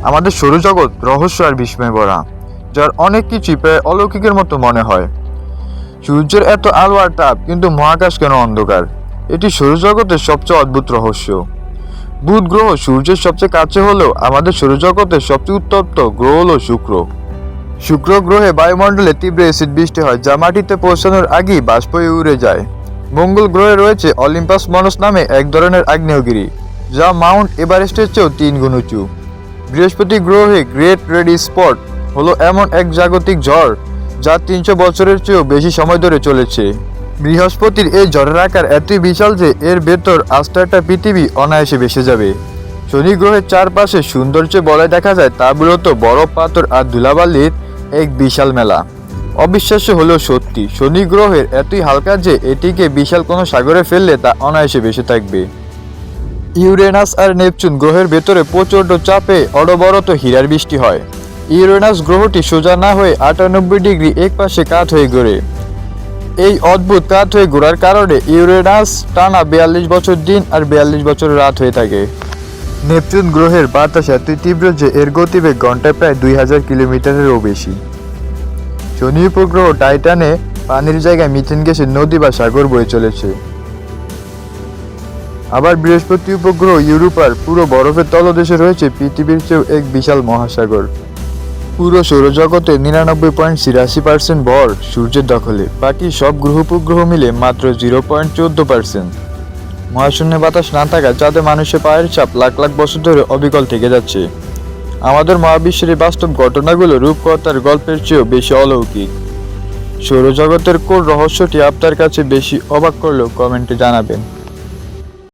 আমাদের সৌরজগৎ রহস্য আর বিস্ময়ে ভরা, যার অনেক কিছুই প্রায় অলৌকিকের মতো মনে হয়। সূর্যের এত আলো আর তাপ, কিন্তু মহাকাশ কেন অন্ধকার? এটি সৌরজগতের সবচেয়ে অদ্ভুত রহস্য। বুধ গ্রহ সূর্যের সবচেয়ে কাছে হলেও আমাদের সৌরজগতের সবচেয়ে উত্তপ্ত গ্রহ হল শুক্র। শুক্র গ্রহে বায়ুমণ্ডলে তীব্র অ্যাসিড বৃষ্টি হয়, যা মাটিতে পৌঁছানোর আগেই বাষ্প হয়ে উড়ে যায়। মঙ্গল গ্রহে রয়েছে অলিম্পাস মনস নামে এক ধরনের আগ্নেয়গিরি, যা মাউন্ট এভারেস্টের চেয়েও 3 গুণ উঁচু। বৃহস্পতি গ্রহে গ্রেট রেড স্পট হলো এমন এক জাগতিক ঝড়, যা 300 বছরের চেয়েও বেশি সময় ধরে চলেছে। বৃহস্পতির এই ঝড়ের আকার এতই বিশাল যে এর ভেতর আস্ত একটা পৃথিবী অনায়াসে ভেসে যাবে। শনি গ্রহের চারপাশে সৌন্দর্য বলয় দেখা যায়, তা মূলত বরফ, পাথর আর ধুলাবালির এক বিশাল মেলা। অবিশ্বাস্য হলেও সত্যি, শনি গ্রহের এতই হালকা যে এটিকে বিশাল কোনো সাগরে ফেললে তা অনায়াসে ভেসে থাকবে। ইউরেনাস আর নেপচুন গ্রহের ভেতরে প্রচণ্ড চাপে অনবরত হীরার বৃষ্টি হয়। ইউরেনাস গ্রহটি সোজা না হয়ে 98 ডিগ্রি এক পাশে কাত হয়ে ঘোরে। এই অদ্ভুত কাত হয়ে ঘোরার কারণে ইউরেনাস টানা 42 বছর দিন আর 42 বছর রাত হয়ে থাকে। নেপচুন গ্রহের বাতাস এতই তীব্র যে এর গতিবেগ ঘন্টায় প্রায় 2000 কিলোমিটারেরও বেশি। শনি উপগ্রহ টাইটানে পানির জায়গায় মিথেন গ্যাসের নদী বা সাগর বয়ে চলেছে। আবার বৃহস্পতি উপগ্রহ ইউরোপার পুরো বরফের তলদেশে রয়েছে পৃথিবীর চেয়েও এক বিশাল মহাসাগর। পুরো সৌরজগতের 99.83% ভর সূর্যের দখলে, বাকি সব গ্রহ উপগ্রহ মিলে মাত্র 0.14%। মহাশূন্যে বাতাস না থাকা চাঁদে মানুষের পায়ের ছাপ লাখ লাখ বছর ধরে অবিকল থেকে যাচ্ছে। আমাদের মহাবিশ্বের এই বাস্তব ঘটনাগুলো রূপকথার গল্পের চেয়েও বেশি অলৌকিক। সৌরজগতের কোন রহস্যটি আপনার কাছে বেশি অবাক করলেও কমেন্টে জানাবেন।